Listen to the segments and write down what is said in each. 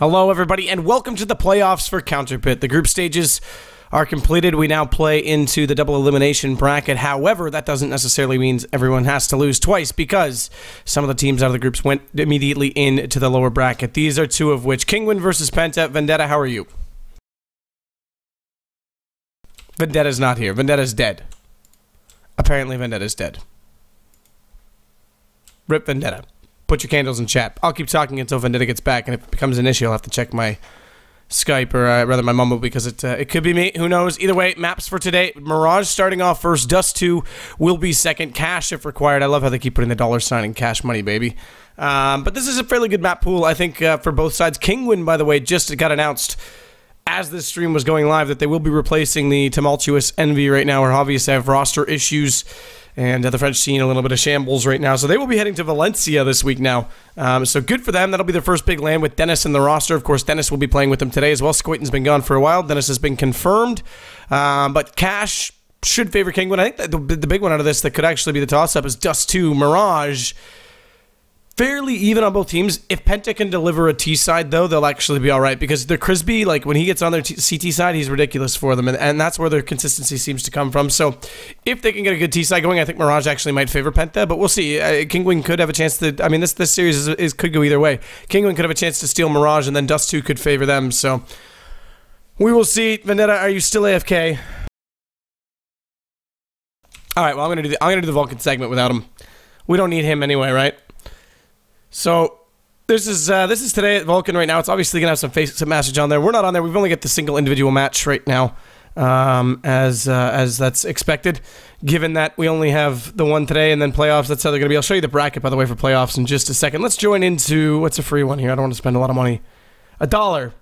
Hello, everybody, and welcome to the playoffs for CounterPit. The group stages are completed. We now play into the double elimination bracket. However, that doesn't necessarily mean everyone has to lose twice because some of the teams out of the groups went immediately into the lower bracket. These are two of which. Kinguin versus Penta. Vendetta, how are you? Vendetta's not here. Vendetta's dead. Apparently, Vendetta's dead. Rip Vendetta. Put your candles in chat. I'll keep talking until Vendetta gets back, and if it becomes an issue, I'll have to check my Skype, or rather my Mumble, because it could be me. Who knows? Either way, maps for today. Mirage starting off first. Dust 2 will be second. Cash if required. I love how they keep putting the dollar sign in cash money, baby. But this is a fairly good map pool, I think, for both sides. Kinguin, by the way, just got announced as this stream was going live that they will be replacing the tumultuous Envy right now, or obviously have roster issues. And the French scene a little bit of shambles right now. So they will be heading to Valencia this week now. So good for them. That'll be their first big land with Dennis in the roster. Of course, Dennis will be playing with them today as well. Squayton's been gone for a while. Dennis has been confirmed. But Cash should favor Kinguin. I think that the big one out of this that could actually be the toss-up is Dust 2 Mirage. Fairly even on both teams. If Penta can deliver a T side, though, they'll actually be all right. Because the Crisby, like, when he gets on their CT side, he's ridiculous for them. And that's where their consistency seems to come from. So if they can get a good T side going, I think Mirage actually might favor Penta. But we'll see. Kinguin could have a chance to... I mean, this series could go either way. Kinguin could have a chance to steal Mirage, and then Dust 2 could favor them. So we will see. Vendetta, are you still AFK? All right, well, I'm gonna do the Vulcan segment without him. We don't need him anyway, right? So this is today at Vulcan right now. It's obviously gonna have some message on there. We're not on there. We've only got the single individual match right now, as that's expected, given that we only have the one today and then playoffs. That's how they're gonna be. I'll show you the bracket, by the way, for playoffs in just a second. Let's join into what's a free one here. I don't want to spend a lot of money. $1.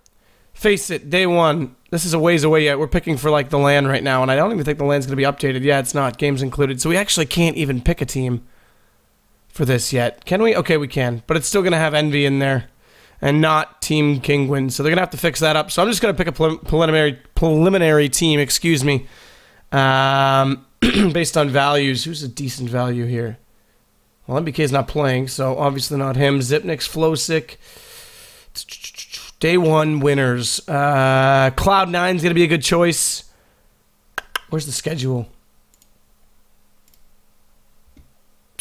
Face it, day one. This is a ways away yet. We're picking for like the LAN right now, and I don't even think the LAN's gonna be updated. Yeah, it's not. Games included, so we actually can't even pick a team for this yet. Can we? Okay, we can. But it's still going to have Envy in there and not Team Kinguin. So they're going to have to fix that up. So I'm just going to pick a preliminary team, excuse me, based on values. Who's a decent value here? Well, MBK is not playing, so obviously not him. Zipnik's Flowsick. Day one winners. Cloud9's going to be a good choice. Where's the schedule?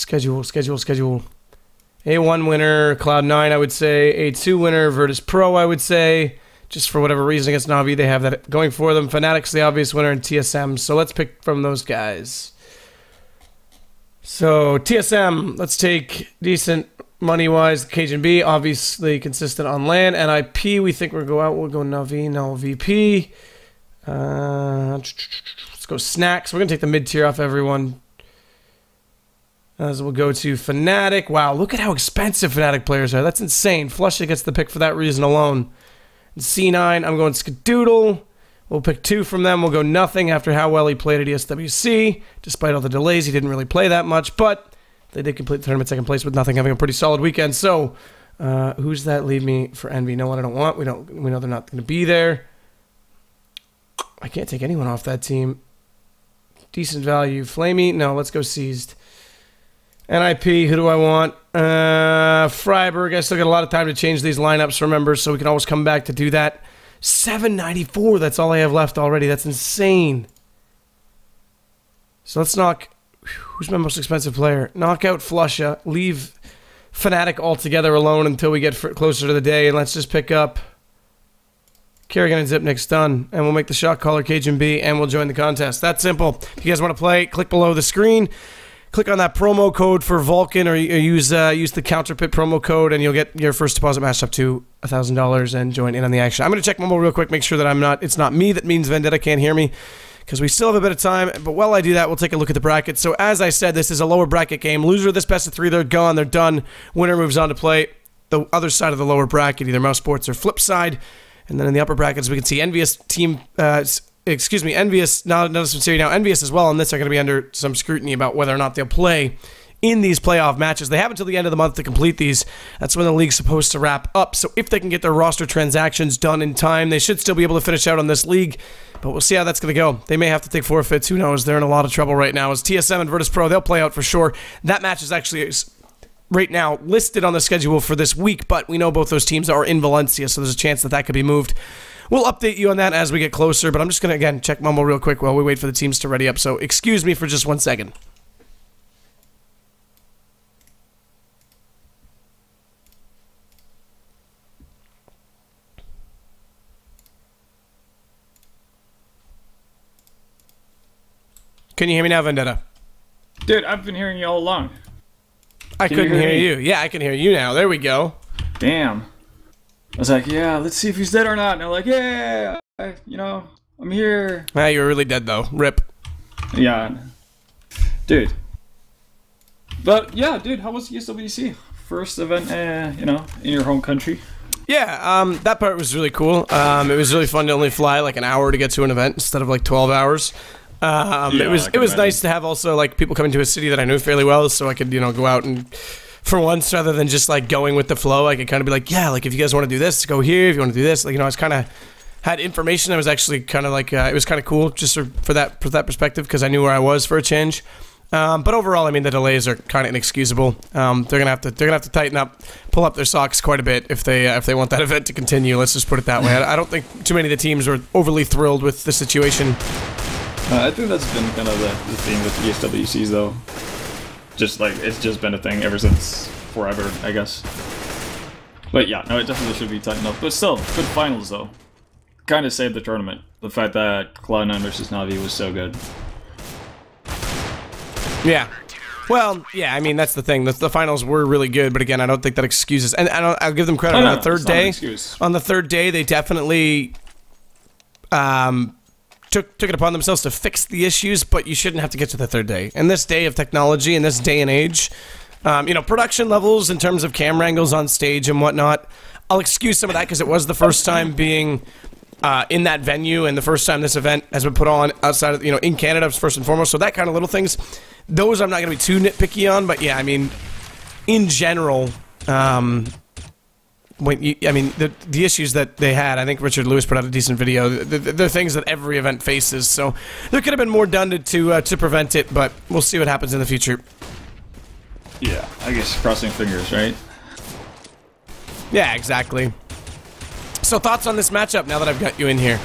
Schedule. A1 winner, Cloud9, I would say. A2 winner, Virtus Pro, I would say. Just for whatever reason against Na'Vi, they have that going for them. Fnatic's the obvious winner, and TSM. So let's pick from those guys. So TSM, let's take decent money-wise. Cajun B, obviously consistent on LAN. NIP, we think we'll go out. We'll go Na'Vi, no VP. Let's go Snacks. We're going to take the mid-tier off everyone. As we'll go to Fnatic. Wow, look at how expensive Fnatic players are. That's insane. Flusha gets the pick for that reason alone. And C9, I'm going Skadoodle. We'll pick 2 from them. We'll go nothing after how well he played at ESWC. Despite all the delays, he didn't really play that much, but they did complete the tournament second place with nothing, having a pretty solid weekend. So, who's that leave me for Envy? No one I don't want. We know they're not going to be there. I can't take anyone off that team. Decent value. Flamey? No, let's go Seized. NIP, who do I want? Freiburg. I still got a lot of time to change these lineups, remember, so we can always come back to do that. 794, that's all I have left already. That's insane. So let's knock... Who's my most expensive player? Knock out Flusha. Leave Fnatic altogether alone until we get closer to the day, and let's just pick up Kerrigan and Zipnik's done. And we'll make the shot caller Cajun B, and we'll join the contest. That's simple. If you guys want to play, click below the screen. Click on that promo code for Vulcan, or use the CounterPit promo code, and you'll get your first deposit matched up to $1,000 and join in on the action. I'm going to check Mumble real quick, make sure that it's not me that means Vendetta can't hear me, because we still have a bit of time. But while I do that, we'll take a look at the bracket. So as I said, this is a lower bracket game. Loser of this best of 3, they're gone, they're done. Winner moves on to play the other side of the lower bracket, either Mouse Sports or Flip Side. And then in the upper brackets, we can see Envious team... Envious, Envious as well, and this are going to be under some scrutiny about whether or not they'll play in these playoff matches. They have until the end of the month to complete these. That's when the league's supposed to wrap up, so if they can get their roster transactions done in time, they should still be able to finish out on this league, but we'll see how that's going to go. They may have to take forfeits, who knows? They're in a lot of trouble right now. As TSM and Virtus Pro, they'll play out for sure. That match is actually right now listed on the schedule for this week, but we know both those teams are in Valencia, so there's a chance that could be moved. We'll update you on that as we get closer, but I'm just going to, again, check Mumble real quick while we wait for the teams to ready up, so excuse me for just 1 second. Can you hear me now, Vendetta? Dude, I've been hearing you all along. I couldn't hear you. Yeah, I can hear you now. There we go. Damn. I was like, yeah, let's see if he's dead or not. And they're like, yeah, I'm here. Ah, you were really dead, though. Rip. Yeah. Dude. But, yeah, dude, how was ESWC? First event, in your home country? Yeah, that part was really cool. It was really fun to only fly like an hour to get to an event instead of like 12 hours. It was nice to have also like people coming to a city that I knew fairly well, so I could go out and for once rather than just like going with the flow, I could kind of be like, yeah, like if you guys want to do this, go here. If you want to do this, like I was kind of had information. I was actually kind of like it was kind of cool just for that perspective because I knew where I was for a change. But overall, I mean the delays are kind of inexcusable. They're gonna have to tighten up, pull up their socks quite a bit if they want that event to continue. Let's just put it that way. I don't think too many of the teams were overly thrilled with the situation. I think that's been kind of the theme with the ESWCs, though. Just like, it's just been a thing ever since forever, I guess. But yeah, no, it definitely should be tightened up. But still, good finals, though. Kind of saved the tournament. The fact that Cloud9 versus Navi was so good. Yeah. Well, yeah, I mean, that's the thing. The finals were really good, but again, I don't think that excuses. And I'll give them credit on the third day. On the third day, they definitely took it upon themselves to fix the issues, but you shouldn't have to get to the third day. In this day of technology, in this day and age, production levels in terms of camera angles on stage and whatnot, I'll excuse some of that because it was the first time being in that venue and the first time this event has been put on outside of, in Canada first and foremost. So that kind of little things, those I'm not going to be too nitpicky on, but yeah, I mean, in general, the issues that they had, I think Richard Lewis put out a decent video. They're things that every event faces, so there could have been more done to prevent it, but we'll see what happens in the future. Yeah, I guess crossing fingers, right? Yeah, exactly. So thoughts on this matchup now that I've got you in here?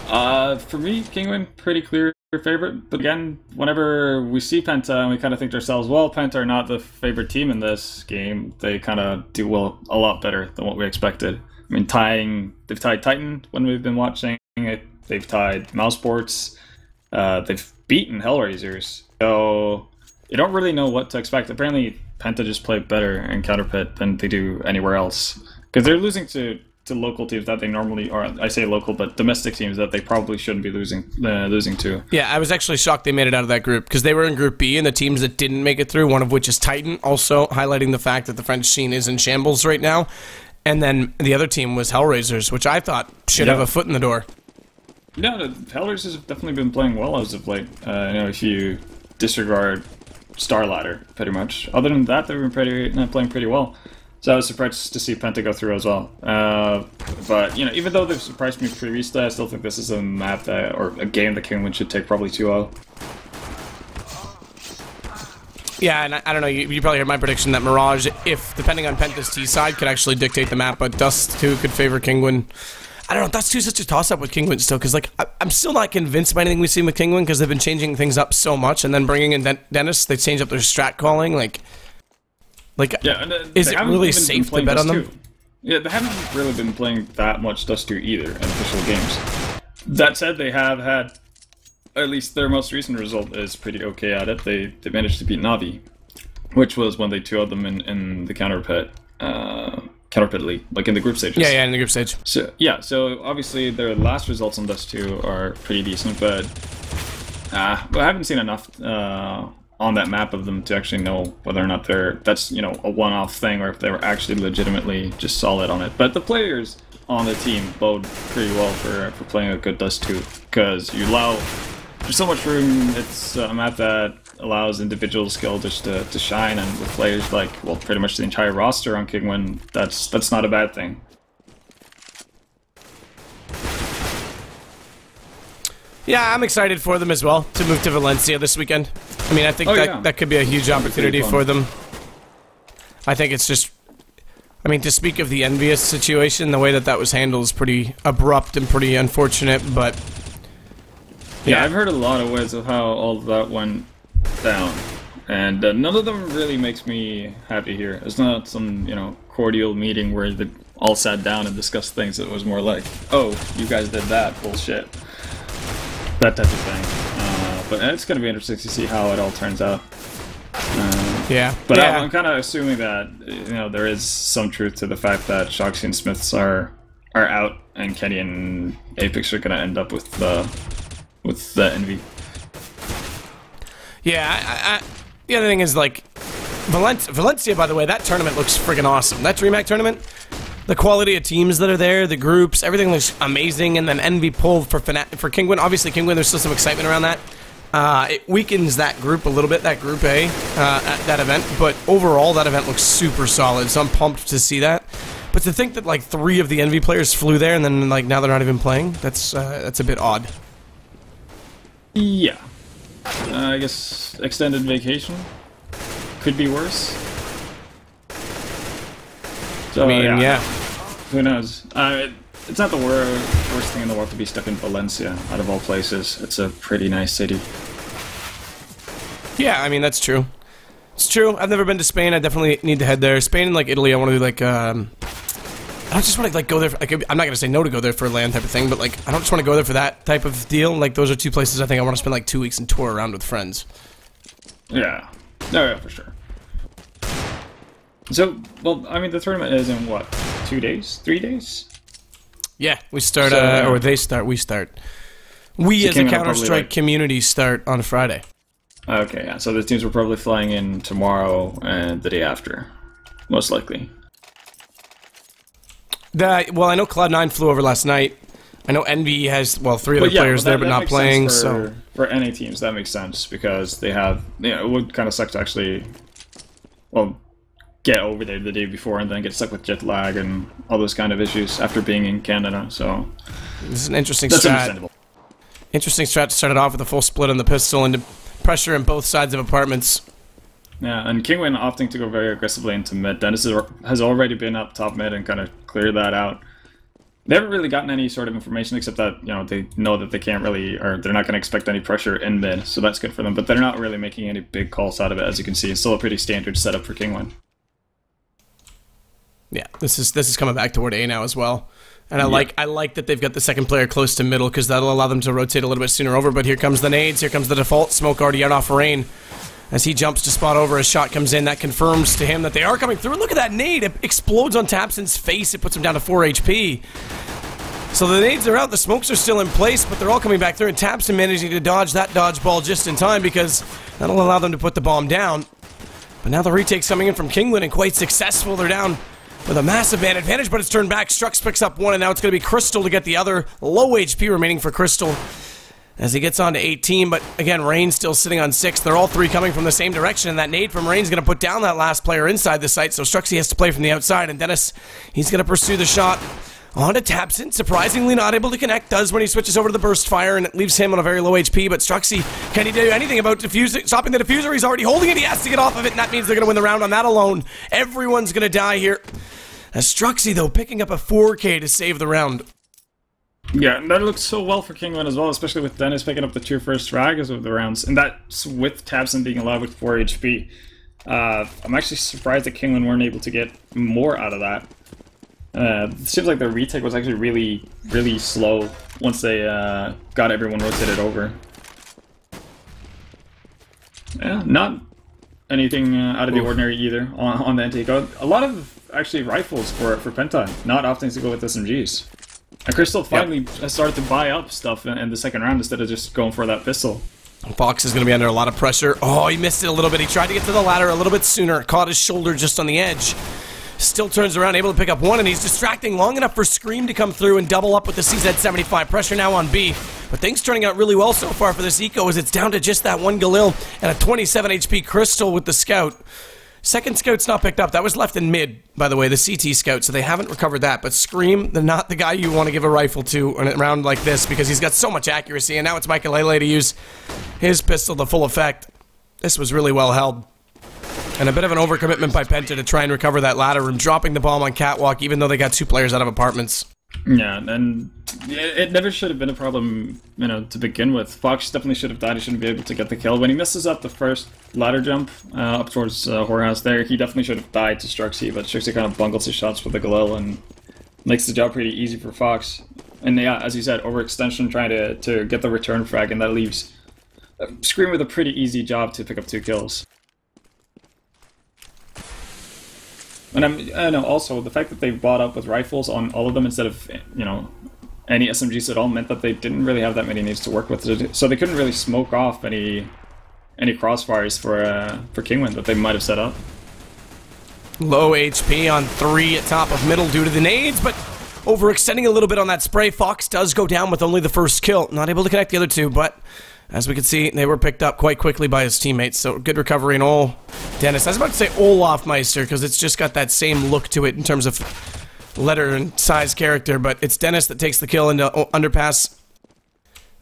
For me, Kinguin, pretty clear favorite. But again, whenever we see Penta and we kind of think to ourselves, well, Penta are not the favorite team in this game, they kind of do a lot better than what we expected. I mean, they've tied Titan when we've been watching it. They've tied Mousesports. They've beaten Hellraisers. So you don't really know what to expect. Apparently, Penta just played better in CounterPit than they do anywhere else. Because they're losing to local teams that they normally, or I say local, but domestic teams that they probably shouldn't be losing to. Yeah, I was actually shocked they made it out of that group because they were in Group B, and the teams that didn't make it through, one of which is Titan, also highlighting the fact that the French scene is in shambles right now. And then the other team was Hellraisers, which I thought should have a foot in the door. No, the Hellraisers have definitely been playing well as of late. If you disregard Star Ladder, pretty much. Other than that, they've been playing pretty well. So I was surprised to see Penta go through as well. But, even though they've surprised me previously, I still think this is a map or a game that Kinguin should take probably 2-0. Yeah, and I don't know, you probably heard my prediction that Mirage, if, depending on Penta's T side, could actually dictate the map, but Dust 2 could favor Kinguin. I don't know, Dust 2 is such a toss-up with Kinguin still, because, I'm still not convinced by anything we've seen with Kinguin, because they've been changing things up so much, and then bringing in Dennis, they change up their strat calling, is it really safe to bet on them? Yeah, they haven't really been playing that much Dust 2 either in official games. That said, they have had, at least their most recent result is pretty okay at it. They managed to beat Navi, which was when they 2-0'd them in the CounterPit League, like in the group stages. Yeah, in the group stage. So obviously their last results on Dust 2 are pretty decent, but I haven't seen enough on that map of them to actually know whether or not that's a one-off thing or if they were actually legitimately just solid on it. But the players on the team bode pretty well for playing a good Dust 2, because there's so much room. It's a map that allows individual skill just to shine, and with players pretty much the entire roster on Kinguin, that's not a bad thing. Yeah, I'm excited for them as well to move to Valencia this weekend. I mean, I think that could be a huge opportunity for them. I think it's just, I mean, to speak of the envious situation, the way that that was handled is pretty abrupt and pretty unfortunate, but... Yeah, I've heard a lot of ways of how all of that went down, and none of them really makes me happy here. It's not some, you know, cordial meeting where they all sat down and discussed things. It was more like, oh, you guys did that, bullshit. That type of thing. But it's going to be interesting to see how it all turns out. But I'm kind of assuming that, you know, there is some truth to the fact that Shoxy and Smiths are out, and Kenny and Apex are going to end up with the Envy. Yeah, the other thing is, like, Valencia, by the way, that tournament looks friggin' awesome. That DreamHack tournament, the quality of teams that are there, the groups, everything looks amazing, and then Envy pulled for Kinguin. Obviously, Kinguin, there's still some excitement around that. It weakens that group a little bit, that Group A, at that event, but overall, that event looks super solid, so I'm pumped to see that. But to think that, like, 3 of the Envy players flew there, and then, like, now they're not even playing, that's a bit odd. Yeah. I guess extended vacation could be worse. So, I mean, yeah. Who knows? It's not the worst thing in the world to be stuck in Valencia, out of all places. It's a pretty nice city. Yeah, I mean, that's true. It's true. I've never been to Spain. I definitely need to head there. Spain and, like, Italy, I want to do, like, I just want to, like, go there for, like, I'm not going to say no to go there for a LAN type of thing, but, like, I don't just want to go there for that type of deal. Like, those are 2 places I think I want to spend, like, 2 weeks and tour around with friends. Yeah. No, yeah, for sure. So, well, I mean, the tournament is in, what, 2 days? 3 days? Yeah, we start, or they start, we start. We, as a Counter-Strike community, start on Friday. Okay, yeah, so the teams were probably flying in tomorrow and the day after, most likely. Well, I know Cloud9 flew over last night. I know Envy has, well, 3 other players there, but not playing, so... For NA teams, that makes sense, because they have... You know, it would kind of suck to actually, well, get over there the day before and then get stuck with jet lag and all those kind of issues after being in Canada, so... This is an interesting strat. Interesting strat to start it off with a full split on the pistol and pressure in both sides of apartments. Yeah, and Kinguin opting to go very aggressively into mid. Dennis has already been up top mid and kind of cleared that out. They haven't really gotten any sort of information except that, you know, they know that they can't really, or they're not going to expect any pressure in mid, so that's good for them. But they're not really making any big calls out of it, as you can see. It's still a pretty standard setup for Kinguin. Yeah, this is coming back toward A now as well. And I like that they've got the second player close to middle, because that'll allow them to rotate a little bit sooner over. But here comes the nades, here comes the default smoke already out off Rain. As he jumps to spot over, a shot comes in. That confirms to him that they are coming through. And look at that nade. It explodes on Tapson's face. It puts him down to 4 HP. So the nades are out. The smokes are still in place, but they're all coming back through. And Tapson managing to dodge that dodgeball just in time, because that'll allow them to put the bomb down. But now the retake's coming in from Kinguin, and quite successful. They're down with a massive advantage, but it's turned back. Strux picks up 1, and now it's going to be Crystal to get the other. Low HP remaining for Crystal as he gets on to 18, but again, Rain's still sitting on 6. They're all 3 coming from the same direction, and that nade from Rain's going to put down that last player inside the site, so Struxy has to play from the outside, and Dennis, he's going to pursue the shot on to Tapson. Surprisingly not able to connect, does when he switches over to the burst fire, and it leaves him on a very low HP, but Struxy, can he do anything about stopping the diffuser? He's already holding it, he has to get off of it, and that means they're going to win the round on that alone. Everyone's going to die here. As Struxy, though, picking up a 4K to save the round. Yeah, and that looks so well for Kinguin as well, especially with Dennis picking up the 2 first frags of the rounds, and that's with Tapson being allowed with 4 HP. I'm actually surprised that Kinguin weren't able to get more out of that. It seems like the retake was actually really, really slow once they got everyone rotated over. Yeah, not anything out of the ordinary either on the intake. A lot of, actually, rifles for Penta, not opting to go with SMGs. And Crystal finally started to buy up stuff in the second round instead of just going for that pistol. Fox is going to be under a lot of pressure. Oh, he missed it a little bit. He tried to get to the ladder a little bit sooner. Caught his shoulder just on the edge. Still turns around, able to pick up 1, and he's distracting long enough for Scream to come through and double up with the CZ75. Pressure now on B. But things turning out really well so far for this eco, as it's down to just that 1 Galil and a 27 HP Crystal with the scout. Second scout's not picked up. That was left in mid, by the way, the CT scout, so they haven't recovered that. But Scream, they're not the guy you want to give a rifle to in a round like this, because he's got so much accuracy, and now it's Michael Lele to use his pistol to full effect. This was really well held. And a bit of an overcommitment by Penta to try and recover that ladder room, dropping the bomb on Catwalk, even though they got 2 players out of apartments. Yeah, and it never should have been a problem, to begin with. Fox definitely should have died. He shouldn't be able to get the kill. When he misses up the first ladder jump up towards Whorehouse there, he definitely should have died to Struxy, but Struxy kind of bungles his shots with the Galil and makes the job pretty easy for Fox. And yeah, as you said, overextension trying to get the return frag, and that leaves Scream with a pretty easy job to pick up 2 kills. And I know also the fact that they bought up with rifles on all of them instead of any SMGs at all meant that they didn't really have that many nades to work with, so they couldn't really smoke off any crossfires for Kinguin that they might have set up. Low HP on 3 at top of middle due to the nades, but overextending a little bit on that spray. Fox does go down with only the first kill, not able to connect the other 2, but as we can see, they were picked up quite quickly by his teammates, so good recovery in all. Dennis, I was about to say Olaf Meister, because it's just got that same look to it in terms of letter and size character, but it's Dennis that takes the kill into underpass.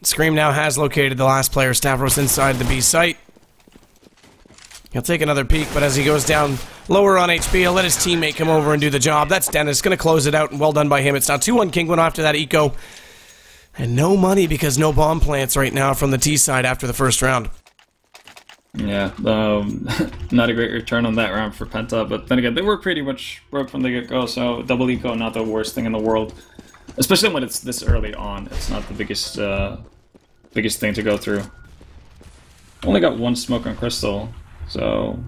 Scream now has located the last player, Stavros, inside the B site. He'll take another peek, but as he goes down lower on HP, he'll let his teammate come over and do the job. That's Dennis, going to close it out, and well done by him. It's now 2-1 Kinguin after that eco. And no money because no bomb plants right now from the T side after the first round. Yeah, not a great return on that round for Penta, but then again, they were pretty much broke from the get-go, so double eco, not the worst thing in the world. Especially when it's this early on, it's not the biggest thing to go through. Only got 1 smoke on Crystal, so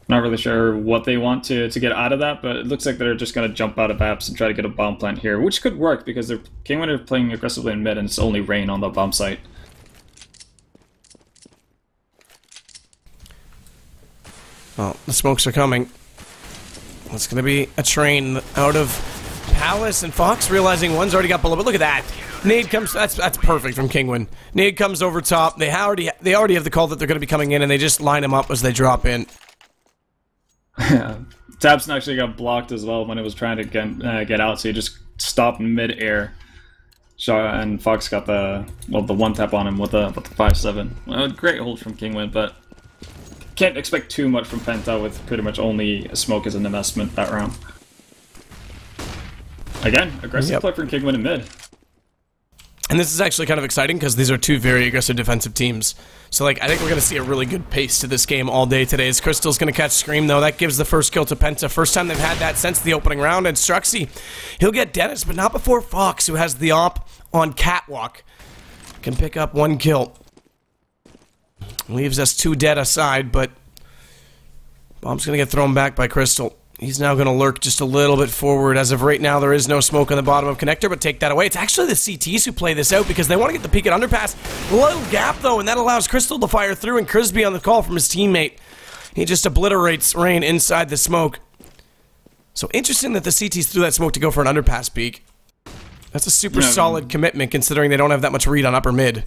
not really sure what they want to get out of that, but it looks like they're just going to jump out of apps and try to get a bomb plant here, which could work because they're Kinguin are playing aggressively in mid and it's only rain on the bomb site. Well, the smokes are coming. It's going to be a train out of Palace, and Fox realizing one's already got below, but look at that. Nade comes, that's perfect from Kinguin. Nade comes over top, they already have the call that they're going to be coming in, and they just line them up as they drop in. Yeah, Tabson actually got blocked as well when it was trying to get out, so he just stopped mid-air. And Fox got the one tap on him with the 5-7. Well, great hold from Kinguin, but can't expect too much from Penta with pretty much only a smoke as an investment that round. Again, aggressive play from Kinguin in mid. And this is actually kind of exciting because these are 2 very aggressive defensive teams. So, I think we're going to see a really good pace to this game all day today. As Crystal's going to catch Scream, though. That gives the first kill to Penta. First time they've had that since the opening round. And Struxy, he'll get Dennis, but not before Fox, who has the op on Catwalk. Can pick up 1 kill. Leaves us 2 dead aside, but bomb's going to get thrown back by Crystal. He's now going to lurk just a little bit forward. As of right now, there is no smoke on the bottom of Connector, but take that away. It's actually the CTs who play this out because they want to get the peek at Underpass. A little gap, though, and that allows Crystal to fire through, and Crisby on the call from his teammate. He just obliterates Rain inside the smoke. So interesting that the CTs threw that smoke to go for an Underpass peek. That's a super solid commitment considering they don't have that much read on upper mid.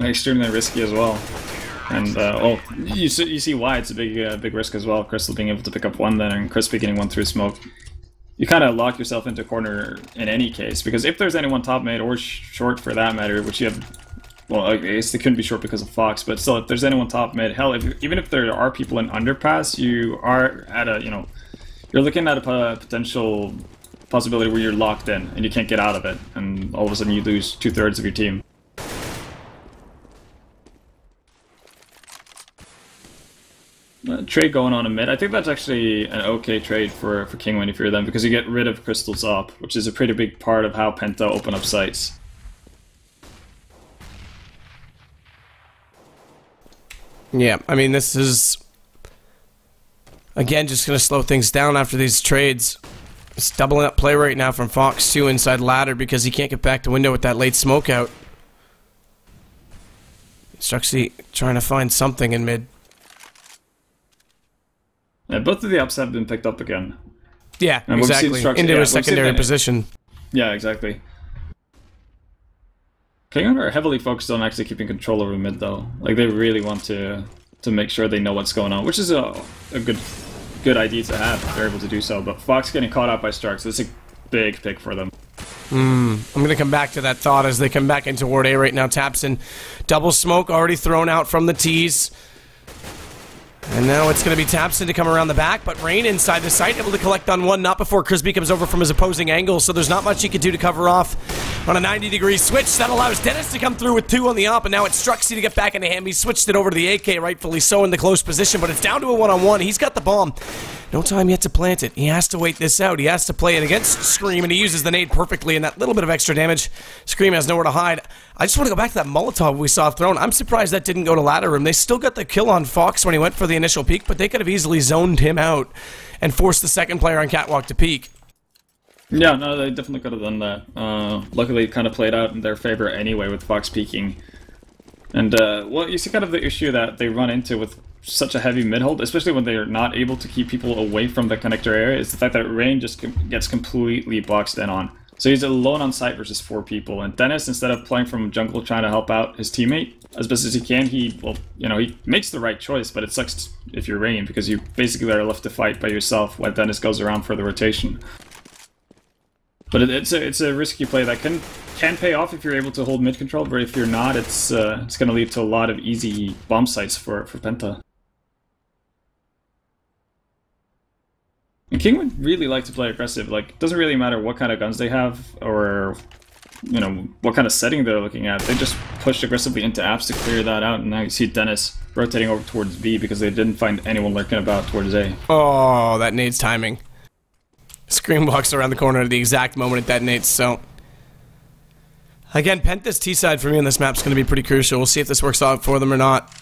Extremely risky as well. And, you see why it's a big risk as well. Crystal being able to pick up 1 then, and Crispy getting 1 through smoke. You kind of lock yourself into a corner in any case, because if there's anyone top mid, or short for that matter, which you have... Well, I guess they couldn't be short because of Fox, but still, if there's anyone top mid, hell, even if there are people in underpass, you are at a, you're looking at a potential possibility where you're locked in, and you can't get out of it, and all of a sudden you lose 2/3 of your team. Trade going on in mid. I think that's actually an okay trade for Kinguin if you're them, because you get rid of Crystal's op, which is a pretty big part of how Penta open up sites. Yeah, I mean, this is, again, just going to slow things down after these trades. It's doubling up play right now from Fox, too, inside ladder because he can't get back to window with that late smoke out. Struxy trying to find something in mid. Yeah, both of the ups have been picked up again. Yeah, and exactly. Into a secondary position. Yeah, exactly. Kinguin are heavily focused on actually keeping control over mid, though. Like, they really want to make sure they know what's going on, which is a good idea to have if they're able to do so. But Fox getting caught out by Stark, so it's a big pick for them. I'm going to come back to that thought as they come back into Ward A right now. Taps in double smoke already thrown out from the tees. And now it's going to be Tapson to come around the back, but Rain inside the site, able to collect on one, not before Crispy comes over from his opposing angle, so there's not much he can do to cover off on a 90-degree switch. That allows Dennis to come through with 2 on the op, and now it's Struxy to get back into him. He switched it over to the AK, rightfully so, in the close position, but it's down to a one-on-one. He's got the bomb. No time yet to plant it. He has to wait this out. He has to play it against Scream, and he uses the nade perfectly, and that little bit of extra damage. Scream has nowhere to hide. I just want to go back to that Molotov we saw thrown. I'm surprised that didn't go to ladder room. They still got the kill on Fox when he went for the initial peek, but they could have easily zoned him out and forced the second player on Catwalk to peek. Yeah, no, they definitely could have done that. Luckily, it kind of played out in their favor anyway with Fox peeking. And, well, you see kind of the issue that they run into with such a heavy mid-hold, especially when they're not able to keep people away from the connector area, is the fact that Rain just gets completely boxed in on. So he's alone on site versus 4 people, and Dennis, instead of playing from jungle trying to help out his teammate as best as he can, he makes the right choice, but it sucks if you're Rain, because you basically are left to fight by yourself while Dennis goes around for the rotation. But it's a risky play that can pay off if you're able to hold mid control, but if you're not, it's going to lead to a lot of easy bomb sites for Penta. And Kinguin really like to play aggressive. Like, it doesn't really matter what kind of guns they have or, you know, what kind of setting they're looking at. They just push aggressively into apps to clear that out, and now you see Dennis rotating over towards B because they didn't find anyone lurking about towards A. Oh, that nades timing. Scream walks around the corner at the exact moment it detonates, so... Again, Penta's T-side for me on this map is going to be pretty crucial. We'll see if this works out for them or not.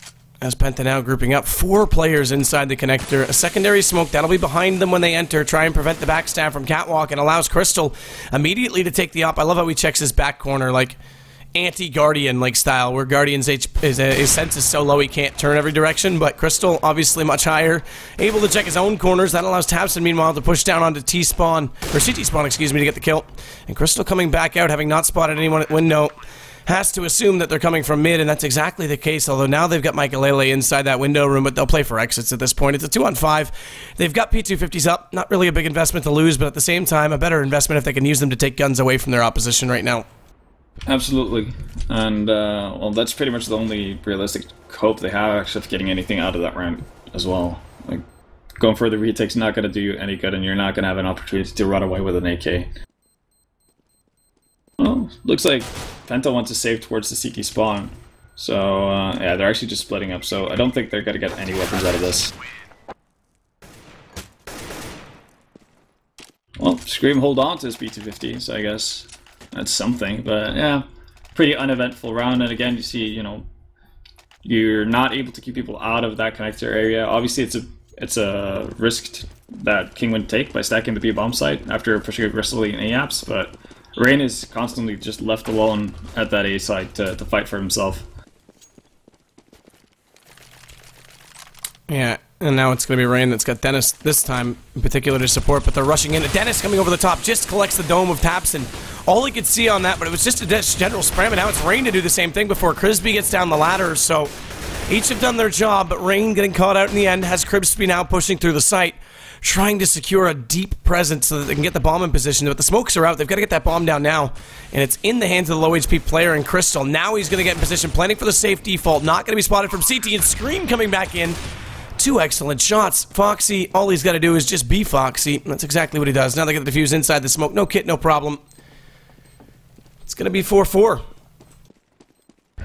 As Penta now grouping up 4 players inside the connector. A secondary smoke, that'll be behind them when they enter. Try and prevent the backstab from Catwalk, and allows Crystal immediately to take the op. I love how he checks his back corner, like anti-Guardian like style, where Guardian's his sense is so low he can't turn every direction, but Crystal obviously much higher, able to check his own corners. That allows Tapson meanwhile to push down onto T-spawn, or CT-spawn, excuse me, to get the kill. And Crystal coming back out, having not spotted anyone at window, has to assume that they're coming from mid, and that's exactly the case, although now they've got Michaelele inside that window room, but they'll play for exits at this point. It's a 2-on-5. They've got P250s up, not really a big investment to lose, but at the same time, a better investment if they can use them to take guns away from their opposition right now. Absolutely, and well, that's pretty much the only realistic hope they have actually of getting anything out of that round as well. Like, going for the retake's not going to do you any good, and you're not going to have an opportunity to run away with an AK. Well, looks like Penta wants to save towards the CT spawn, so yeah, they're actually just splitting up, so I don't think they're going to get any weapons out of this. Well, Scream hold on to his P250, so I guess that's something, but yeah, pretty uneventful round, and again, you see, you know, you're not able to keep people out of that connector area. Obviously, it's a risk that King would take by stacking the B bomb site after pushing aggressively in A-apps, but Rain is constantly just left alone at that A site to fight for himself. Yeah, and now it's going to be Rain that's got Dennis this time in particular to support, but they're rushing in. Dennis coming over the top just collects the dome of Tapson. All he could see on that, but it was just a general spam, and now it's Rain to do the same thing before Crispy gets down the ladder, so each have done their job, but Rain getting caught out in the end has Crispy now pushing through the site, trying to secure a deep presence so that they can get the bomb in position. But the smokes are out. They've got to get that bomb down now. And it's in the hands of the low HP player in Crystal. Now he's going to get in position, planning for the safe default. Not going to be spotted from CT, and Scream coming back in. 2 excellent shots. Foxy, all he's got to do is just be Foxy. That's exactly what he does. Now they get the defuse inside the smoke. No kit, no problem. It's going to be 4-4.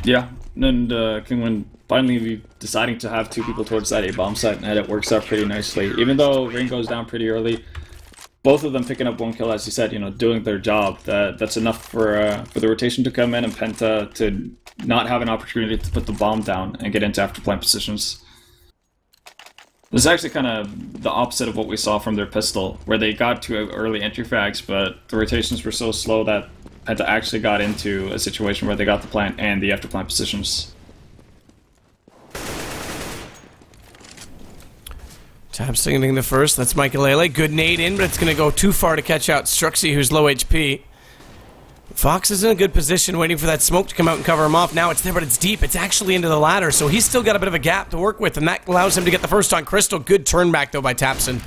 Yeah, and Kinguin finally deciding to have 2 people towards that A bomb site, and it works out pretty nicely. Even though Rain goes down pretty early, both of them picking up 1 kill, as you said, you know, doing their job. That's enough for the rotation to come in and Penta to not have an opportunity to put the bomb down and get into afterplant positions. This is actually kind of the opposite of what we saw from their pistol, where they got to early entry frags, but the rotations were so slow that Penta actually got into a situation where they got the plant and the afterplant positions. Tapson getting the first. That's Michaelele. Good nade in, but it's going to go too far to catch out Struxy, who's low HP. Fox is in a good position, waiting for that smoke to come out and cover him off. Now it's there, but it's deep. It's actually into the ladder, so he's still got a bit of a gap to work with, and that allows him to get the first on Crystal. Good turn back, though, by Tapson.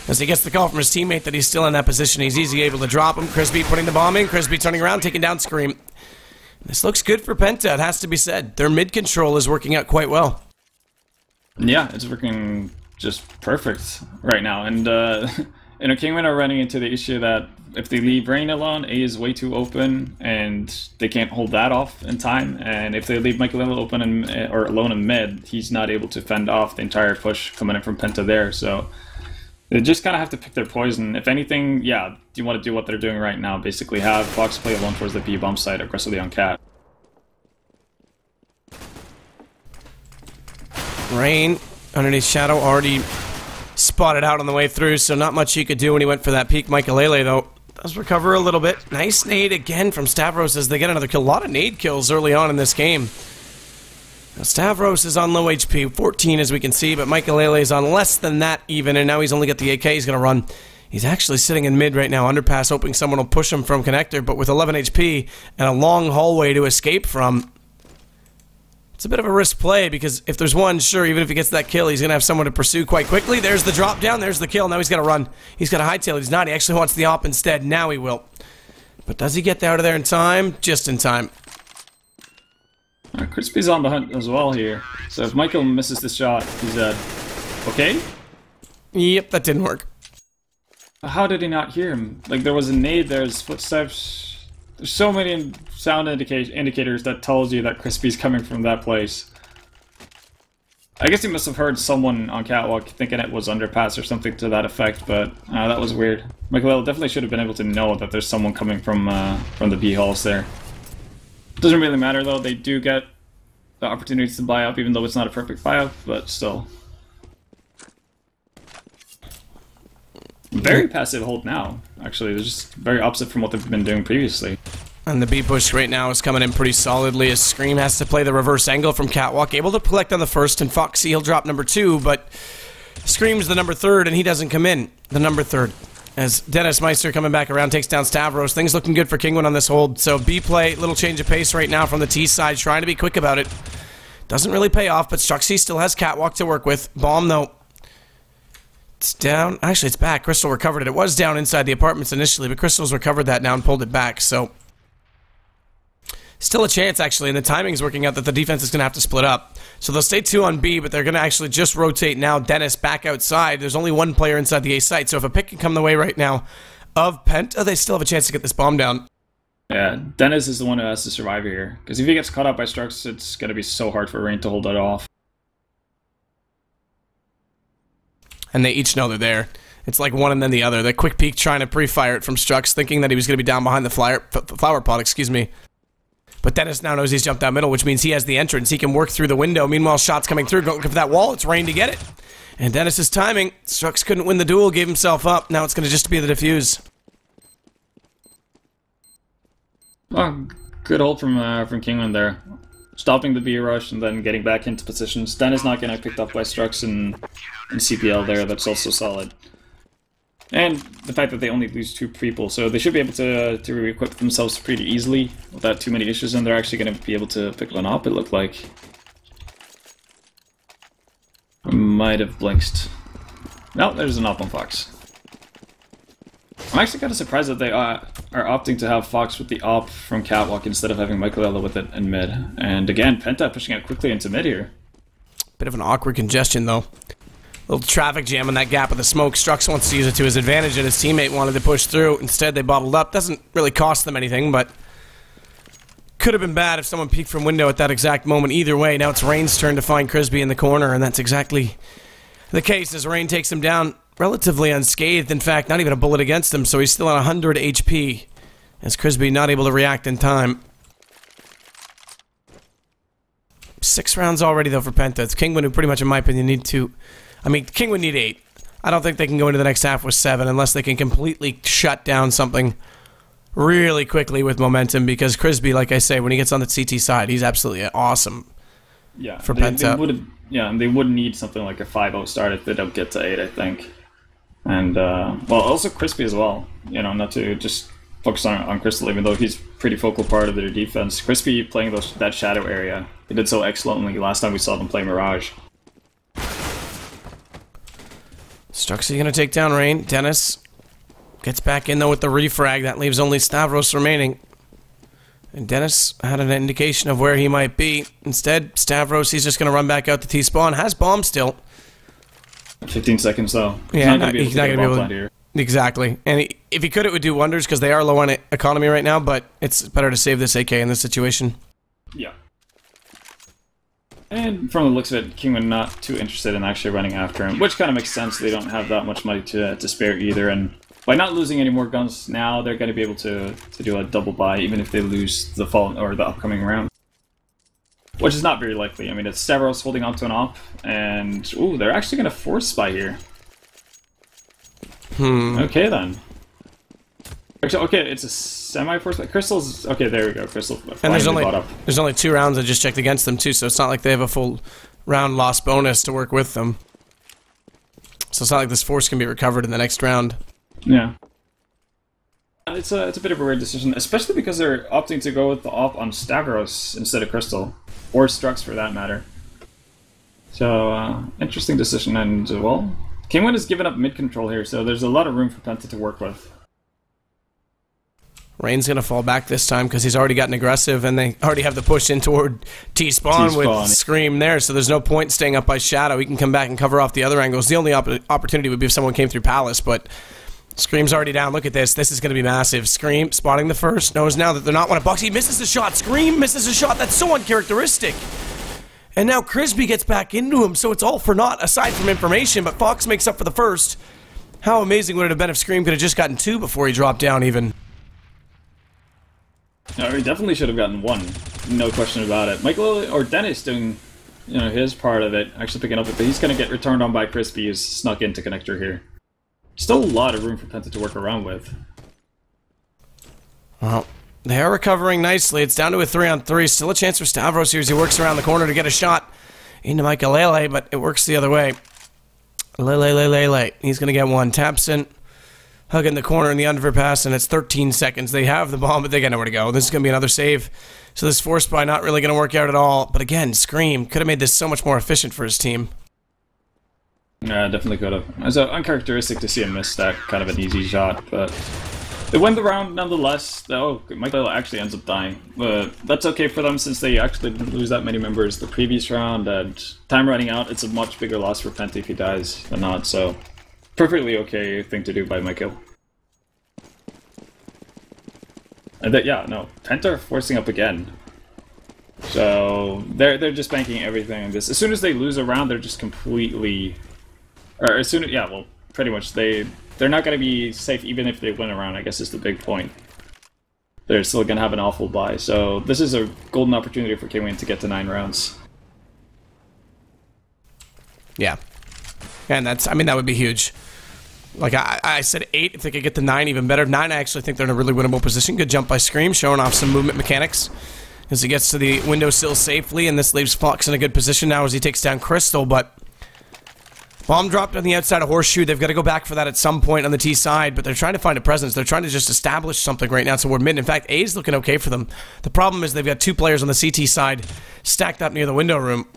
As he gets the call from his teammate that he's still in that position, he's easily able to drop him. Crispy putting the bomb in. Crispy turning around, taking down Scream. This looks good for Penta, it has to be said. Their mid control is working out quite well. Yeah, it's working just perfect right now. And Kinguin are running into the issue that if they leave Rain alone, A is way too open, and they can't hold that off in time. And if they leave Michael open or alone in mid, he's not able to fend off the entire push coming in from Penta there. So they just kind of have to pick their poison. If anything, yeah, you want to do what they're doing right now. Basically have Fox play alone towards the B bomb side aggressively on Cat. Rain underneath Shadow already spotted out on the way through, so not much he could do when he went for that peak. Michaelele, though, does recover a little bit. Nice nade again from Stavros as they get another kill. A lot of nade kills early on in this game. Now, Stavros is on low HP, 14 as we can see, but Michaelele is on less than that even, and now he's only got the AK he's going to run. He's actually sitting in mid right now, underpass, hoping someone will push him from connector, but with 11 HP and a long hallway to escape from, it's a bit of a risk play, because if there's one, sure, even if he gets that kill, he's going to have someone to pursue quite quickly. There's the drop down, there's the kill. Now he's got to run. He's got a hightail. He's not. He actually wants the op instead. Now he will. But does he get out of there in time? Just in time. Crispy's on the hunt as well here. So if Michael misses this shot, he's dead. Okay? Yep, that didn't work. How did he not hear him? Like, there was a nade, there's footsteps. There's so many sound indicators that tells you that Crispy's coming from that place. I guess he must have heard someone on Catwalk thinking it was underpass or something to that effect, but that was weird. Michael definitely should have been able to know that there's someone coming from the B halls there. Doesn't really matter though, they do get the opportunities to buy up, even though it's not a perfect buyout, but still. Very passive hold now, actually. They're just very opposite from what they've been doing previously. And the B push right now is coming in pretty solidly as Scream has to play the reverse angle from Catwalk. Able to collect on the first, and Foxy, he'll drop number 2, but Scream's the number 3rd, and he doesn't come in. The number 3rd. As Dennis Meister coming back around takes down Stavros. Things looking good for Kinguin on this hold. So B play, little change of pace right now from the T side, trying to be quick about it. Doesn't really pay off, but Struxy still has Catwalk to work with. Bomb, though. It's down. Actually, it's back. Crystal recovered it. It was down inside the apartments initially, but Crystal's recovered that now and pulled it back, so still a chance, actually, and the timing's working out that the defense is going to have to split up. So they'll stay 2 on B, but they're going to actually just rotate now Dennis back outside. There's only one player inside the A site, so if a pick can come the way right now of Penta, they still have a chance to get this bomb down. Yeah, Dennis is the one who has to survive here, because if he gets caught up by Strux, it's going to be so hard for Rain to hold it off. And they each know they're there. It's like one and then the other. The quick peek trying to pre-fire it from Strux, thinking that he was going to be down behind the flower pot, excuse me. But Dennis now knows he's jumped down middle, which means he has the entrance. He can work through the window. Meanwhile, shots coming through. Looking for that wall. It's Rain to get it. And Dennis's timing. Strux couldn't win the duel, gave himself up. Now it's going to just be the defuse. Oh, good hold from Kinguin there. Stopping the B rush and then getting back into positions. Dennis not getting picked up by Strux and CPL there. That's also solid. And the fact that they only lose 2 people, so they should be able to re-equip themselves pretty easily without too many issues, and they're actually going to be able to pick one up, it looked like. Might have blinked. No, there's an op on Fox. I'm actually kind of surprised that they are opting to have Fox with the op from Catwalk instead of having Michaelele with it in mid. And again, Penta pushing it quickly into mid here. Bit of an awkward congestion, though. Little traffic jam in that gap of the smoke. Strux wants to use it to his advantage, and his teammate wanted to push through. Instead, they bottled up. Doesn't really cost them anything, but could have been bad if someone peeked from window at that exact moment. Either way, now it's Rain's turn to find Crispy in the corner, and that's exactly the case as Rain takes him down relatively unscathed. In fact, not even a bullet against him, so he's still on 100 HP as Crispy not able to react in time. 6 rounds already, though, for Penta. It's Kinguin who pretty much, in my opinion, need to... I mean, Kinguin need 8. I don't think they can go into the next half with 7 unless they can completely shut down something really quickly with momentum, because Crispy, like I say, when he gets on the CT side, he's absolutely awesome. Yeah, for Penta. And they would need something like a 5-0 start if they don't get to 8, I think. And, well, also Crispy as well. You know, not to just focus on Crystal, even though he's pretty focal part of their defense. Crispy playing that shadow area, he did so excellently last time we saw them play Mirage. Struxy going to take down Rain. Dennis gets back in, though, with the refrag. That leaves only Stavros remaining. And Dennis had an indication of where he might be. Instead, Stavros, he's just going to run back out to T-spawn. Has bomb still. 15 seconds, though. Yeah, he's not going to be able to... Here. Exactly. And if he could, it would do wonders, because they are low on economy right now, but it's better to save this AK in this situation. Yeah. And from the looks of it, Kinguin not too interested in actually running after him, which kind of makes sense. They don't have that much money to spare either, and by not losing any more guns now, they're going to be able to do a double buy, even if they lose the fall or the upcoming round. Which is not very likely. I mean, it's Stavros holding on to an op, and ooh, they're actually going to force spy here. Okay then. Actually, okay, it's a semi-force spy. Crystal's okay. There we go. Crystal. And there's only 2 rounds I just checked against them too, so it's not like they have a full round loss bonus to work with them. So it's not like this force can be recovered in the next round. Yeah. It's a bit of a weird decision, especially because they're opting to go with the op on Stavros instead of Crystal, or Strux for that matter. So, interesting decision, and well, Kinguin has given up mid control here, so there's a lot of room for Penta to work with. Rain's gonna fall back this time because he's already gotten aggressive, and they already have the push in toward T-spawn with Scream there, so there's no point staying up by Shadow. He can come back and cover off the other angles. The only opportunity would be if someone came through Palace, but Scream's already down. Look at this. This is going to be massive. Scream spotting the first. Knows now that they're not one of box. He misses the shot. Scream misses a shot. That's so uncharacteristic. And now Crisby gets back into him, so it's all for naught aside from information, but Fox makes up for the first. How amazing would it have been if Scream could have just gotten 2 before he dropped down even? No, he definitely should have gotten 1. No question about it. Michael or Dennis doing, you know, his part of it, actually picking up it, but he's going to get returned on by Crisby, who's snuck into connector here. Still a lot of room for Penta to work around with. Well, they are recovering nicely. It's down to a 3-on-3. Still a chance for Stavros here as he works around the corner to get a shot into Michael, but it works the other way. Lele. He's going to get 1. Taps in, hugging the corner in the underpass, and it's 13 seconds. They have the bomb, but they got nowhere to go. This is going to be another save. So this force spy not really going to work out at all. But again, Scream could have made this so much more efficient for his team. Yeah, definitely could have. It's uncharacteristic to see him miss that kind of an easy shot, but they win the round nonetheless. Oh, Michael actually ends up dying, but that's okay for them since they actually didn't lose that many members the previous round, and time running out, it's a much bigger loss for Penta if he dies than not, so perfectly okay thing to do by Michael. And yeah, no, Penta are forcing up again. So they're just banking everything on this. As soon as they lose a round, they're just completely... Or as soon as, yeah, well, pretty much they're not going to be safe even if they win a round, I guess is the big point. They're still going to have an awful buy. So this is a golden opportunity for Kinguin to get to 9 rounds. Yeah. And that's, I mean, that would be huge. Like I said 8, if they could get to 9, even better. 9, I actually think they're in a really winnable position. Good jump by Scream, showing off some movement mechanics as he gets to the windowsill safely, and this leaves Fox in a good position now as he takes down Crystal, but bomb dropped on the outside of Horseshoe. They've got to go back for that at some point on the T side, but they're trying to find a presence. They're trying to just establish something right now toward mid. In fact, A's looking okay for them. The problem is they've got 2 players on the CT side stacked up near the window room.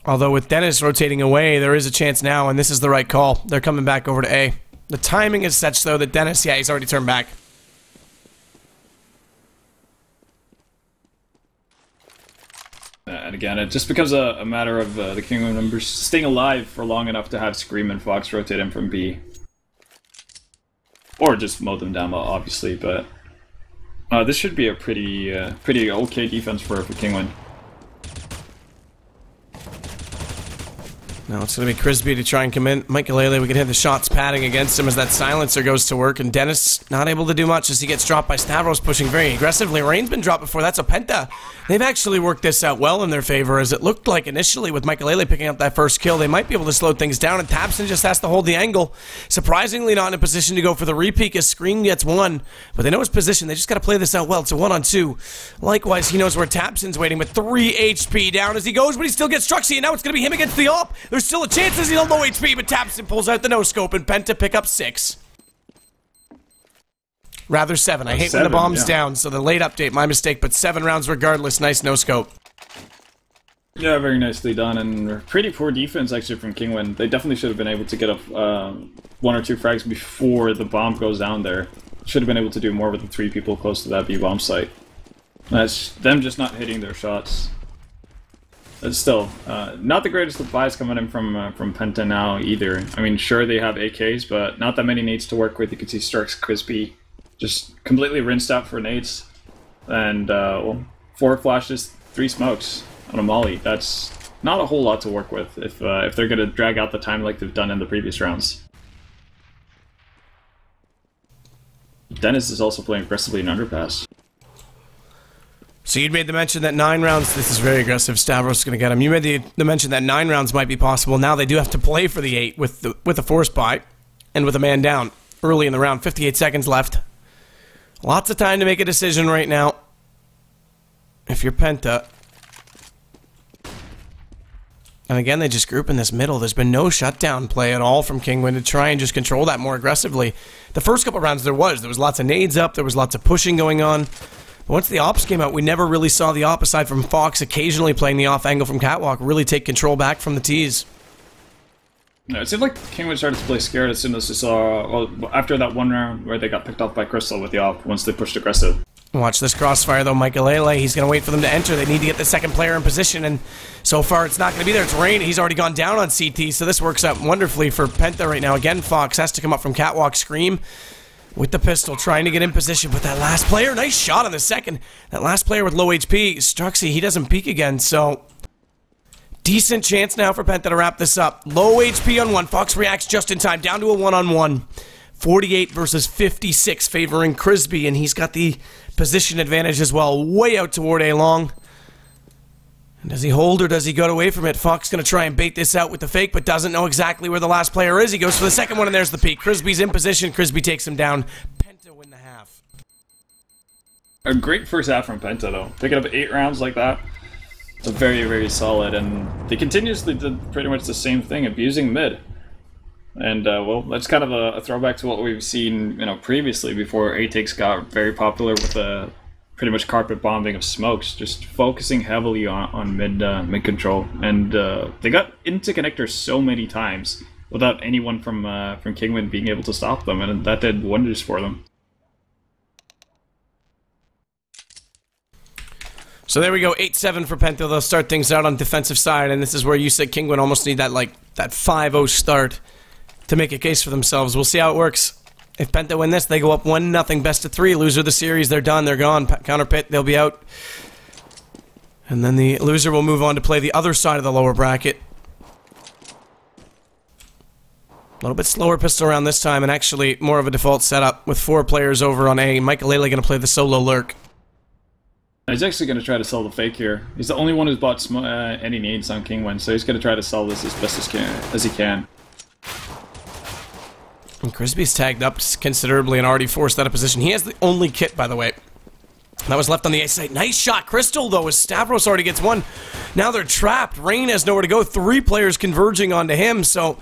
Although with Dennis rotating away, there is a chance now, and this is the right call. They're coming back over to A. The timing is such, though, that Dennis, yeah, he's already turned back. And again, it just becomes a matter of the Kinguin members staying alive for long enough to have Scream and Fox rotate in from B. Or just mow them down, obviously, but this should be a pretty okay defense for Kinguin. Now it's going to be Crisby to try and come in. Michael, we can hear the shots padding against him as that silencer goes to work, and Dennis not able to do much as he gets dropped by Stavros, pushing very aggressively. Rain's been dropped before. That's a Penta. They've actually worked this out well in their favor, as it looked like initially with Michael picking up that first kill. They might be able to slow things down, and Tapson just has to hold the angle. Surprisingly not in a position to go for the repeat as Scream gets 1, but they know his position. They just got to play this out well. It's a 1-on-2. Likewise, he knows where Tapson's waiting, but 3 HP down as he goes, but he still gets Struxy, and now it's going to be him against the op. There's still a chance as he's on low HP, but Tapson pulls out the no-scope, and Penta pick up 6. Rather 7. I hate 7, when the bomb's down, so the late update, my mistake, but 7 rounds regardless. Nice no-scope. Yeah, very nicely done, and pretty poor defense actually from Kinguin. They definitely should have been able to get up 1 or 2 frags before the bomb goes down there. Should have been able to do more with the 3 people close to that B-bomb site. That's them just not hitting their shots. It's still not the greatest supplies coming in from Penta now either. I mean, sure they have AKs, but not that many nades to work with. You can see Stark's Crispy just completely rinsed out for nades, and well, 4 flashes, 3 smokes on a molly. That's not a whole lot to work with if they're gonna drag out the time like they've done in the previous rounds. Dennis is also playing aggressively in underpass. So you'd made the mention that 9 rounds, this is very aggressive, Stavros is going to get him. You made the mention that 9 rounds might be possible. Now they do have to play for the 8 with a force buy and with a man down early in the round. 58 seconds left. Lots of time to make a decision right now. If you're Penta. And again, they just group in this middle. There's been no shutdown play at all from Kinguin to try and just control that more aggressively. The first couple rounds there was lots of nades up, there was lots of pushing going on. But once the ops came out, we never really saw the op, aside from Fox occasionally playing the off angle from Catwalk, really take control back from the tees. Yeah, it seemed like Kinguin started to play scared as soon as they saw, well, after that one round where they got picked off by Crystal with the op, once they pushed aggressive. Watch this crossfire though, Michaelele. He's going to wait for them to enter. They need to get the second player in position, and so far it's not going to be there. It's Rain. He's already gone down on CT, so this works out wonderfully for Penta right now. Again, Fox has to come up from Catwalk, Scream with the pistol, trying to get in position. But that last player, nice shot on the second. That last player with low HP, Struxy, he doesn't peek again, so decent chance now for Penta to wrap this up. Low HP on 1. Fox reacts just in time, down to a 1-on-1. 48 versus 56 favoring Crisby, and he's got the position advantage as well, way out toward A-Long. And does he hold or does he go away from it? Fox going to try and bait this out with the fake, but doesn't know exactly where the last player is. He goes for the second one, and there's the peek. Crisby's in position. Crisby takes him down. Penta win the half. A great first half from Penta, though. Picking up 8 rounds like that, it's a very, very solid, and they continuously did pretty much the same thing, abusing mid. And, well, that's kind of a throwback to what we've seen, previously before ATIX got very popular with the pretty much carpet bombing of smokes, just focusing heavily on mid control. And they got into connectors so many times without anyone from Kinguin being able to stop them, and that did wonders for them. So there we go, 8-7 for Penta. They'll start things out on the defensive side, and this is where you said Kinguin almost need that 5-0 start to make a case for themselves. We'll see how it works. If Penta win this, they go up 1-0, best of 3. Loser of the series, they're done, they're gone. CounterPit, they'll be out. And then the loser will move on to play the other side of the lower bracket. A little bit slower pistol round this time, and actually more of a default setup with 4 players over on A. Michaelele going to play the solo lurk. He's actually going to try to sell the fake here. He's the only one who's bought any nades on Kinguin, so he's going to try to sell this as best as he can. And Crisby's tagged up considerably and already forced out of position. He has the only kit, by the way, that was left on the A site. Nice shot, Crystal, though, as Stavros already gets one. Now they're trapped. Rain has nowhere to go. 3 players converging onto him, so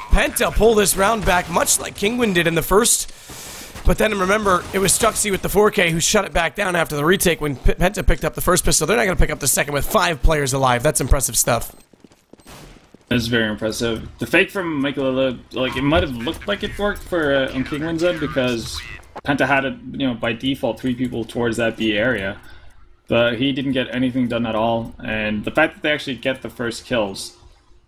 Penta pull this round back, much like Kinguin did in the first. But then remember, it was Struxy with the 4K who shut it back down after the retake when Penta picked up the first pistol. They're not going to pick up the second with 5 players alive. That's impressive stuff. That's very impressive. The fake from Michaelele, it might have looked like it worked for on Kinguin's end because Penta had it, by default, 3 people towards that B area, but he didn't get anything done at all. And the fact that they actually get the first kills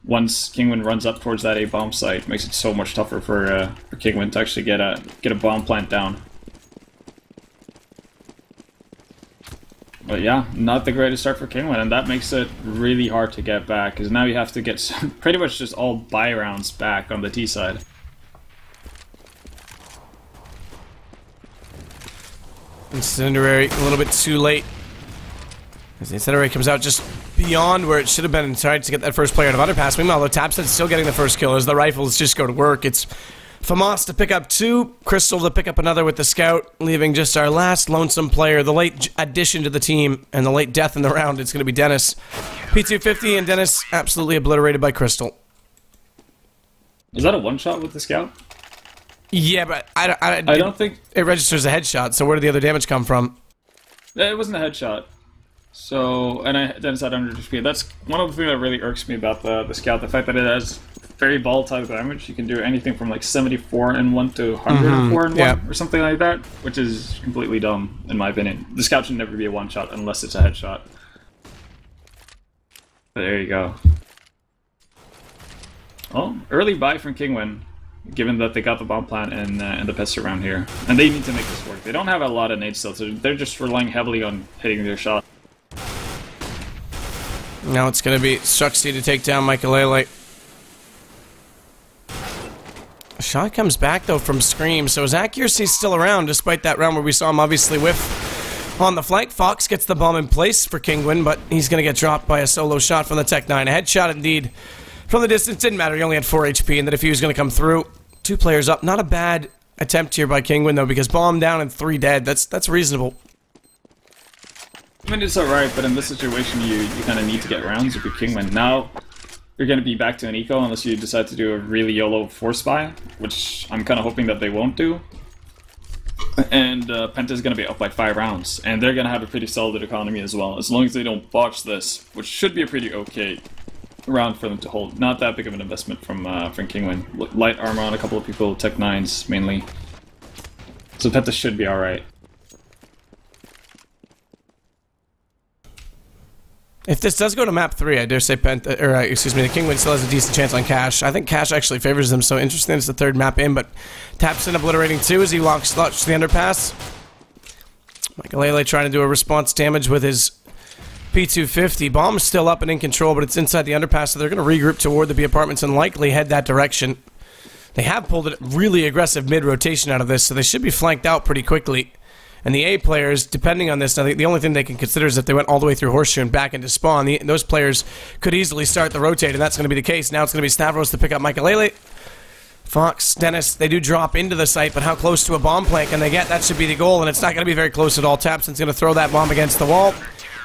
once Kinguin runs up towards that A bomb site makes it so much tougher for Kinguin to actually get a bomb plant down. But yeah, not the greatest start for Kinguin, and that makes it really hard to get back, because now you have to get pretty much just all buy rounds back on the T side. Incendiary, a little bit too late. As the Incendiary comes out just beyond where it should have been and tried to get that first player out of underpass. Meanwhile, though, Tapstead's still getting the first kill as the rifles just go to work. It's Famas to pick up 2, Crystal to pick up another with the scout, leaving just our last lonesome player, the late addition to the team, and the late death in the round. It's going to be Dennis. P250, and Dennis absolutely obliterated by Crystal. Is that a one-shot with the scout? Yeah, but I don't think it registers a headshot, so where did the other damage come from? It wasn't a headshot. So, and Dennis had under speed. That's one of the things that really irks me about the scout, the fact that it has very volatile damage. You can do anything from like 74 and 1 to 104 and 1 or something like that, which is completely dumb in my opinion. The scout should never be a one-shot unless it's a headshot. But there you go. Well, early buy from Kinguin, given that they got the bomb plant in the pest around here. And they need to make this work. They don't have a lot of nades still, so they're just relying heavily on hitting their shot. Now it's going to be Struxty to take down Michaelele. A shot comes back, though, from Scream, so his accuracy's still around, despite that round where we saw him obviously whiff on the flank. Fox gets the bomb in place for Kinguin, but he's going to get dropped by a solo shot from the Tech 9. A headshot, indeed. From the distance, didn't matter. He only had 4 HP, and the defuse was going to come through. 2 players up. Not a bad attempt here by Kinguin, though, because bomb down and 3 dead. That's reasonable. I mean, it's alright, but in this situation, you kind of need to get rounds if you're Kinguin. Now, you're going to be back to an eco unless you decide to do a really YOLO force buy, which I'm kind of hoping that they won't do. And Penta's going to be up by 5 rounds, and they're going to have a pretty solid economy as well, as long as they don't botch this, which should be a pretty okay round for them to hold. Not that big of an investment from Kinguin. Light armor on a couple of people, Tech 9s mainly. So Penta should be alright. If this does go to map 3, I dare say Penta, or excuse me, the Kinguin still has a decent chance on Cash. I think Cash actually favors them, so interesting it's the 3rd map in, but taps in obliterating 2 as he launches the underpass. Michaelele trying to do a response damage with his P250. Bomb's still up and in control, but it's inside the underpass, so they're going to regroup toward the B apartments and likely head that direction. They have pulled a really aggressive mid-rotation out of this, so they should be flanked out pretty quickly. And the A players, depending on this, I think the only thing they can consider is if they went all the way through Horseshoe and back into spawn, those players could easily start the rotate, and that's going to be the case. Now it's going to be Stavros to pick up Michaelele. Fox, Dennis, they do drop into the site, but how close to a bomb plant can they get? That should be the goal, and it's not going to be very close at all. Tapson's going to throw that bomb against the wall.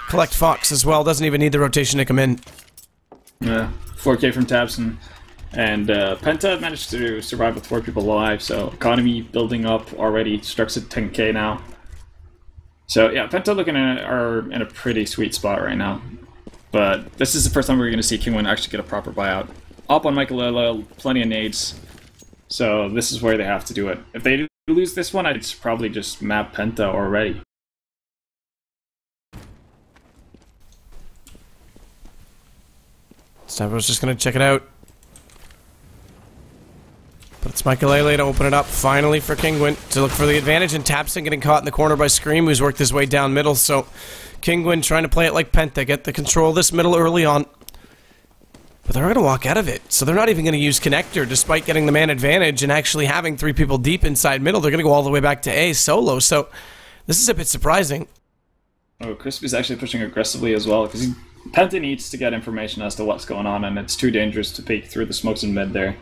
Collect Fox as well. Doesn't even need the rotation to come in. Yeah, 4K from Tapson. And Penta managed to survive with 4 people alive, so economy building up already. Strux at 10K now. So yeah, Penta are in a pretty sweet spot right now. But this is the first time we're going to see Kinguin actually get a proper buyout. Up on Michaelele, plenty of nades. So this is where they have to do it. If they lose this one, I'd probably just map Penta already. Stavros just going to check it out. But it's Michaelele to open it up finally for Kinguin to look for the advantage, and Tapson getting caught in the corner by Scream, who's worked his way down middle. So Kinguin trying to play it like Penta, get the control of this middle early on. But they're going to walk out of it, so they're not even going to use Connector, despite getting the man advantage and actually having 3 people deep inside middle. They're going to go all the way back to A solo, so this is a bit surprising. Oh, Crispy's actually pushing aggressively as well, because Penta needs to get information as to what's going on, and it's too dangerous to peek through the smokes in mid there.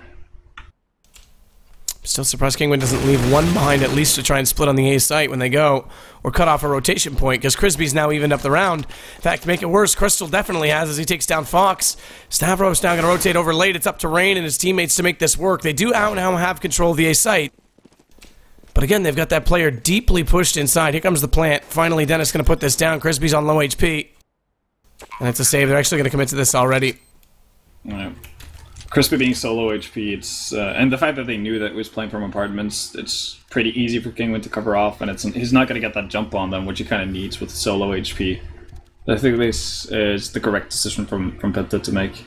Still surprised Kinguin doesn't leave one behind at least to try and split on the A site when they go, or cut off a rotation point, because Crispy's now evened up the round. In fact, to make it worse, Crystal definitely has as he takes down Fox. Stavros now going to rotate over late. It's up to Rain and his teammates to make this work. They do now have control of the A site. But again, they've got that player deeply pushed inside. Here comes the plant. Finally, Dennis going to put this down. Crispy's on low HP. And it's a save. They're actually going to commit to this already. Yeah. Crispy being solo HP, it's and the fact that they knew that he was playing from apartments, it's pretty easy for Kinguin to cover off, and he's not going to get that jump on them, which he kind of needs with solo HP. I think this is the correct decision from Penta to make.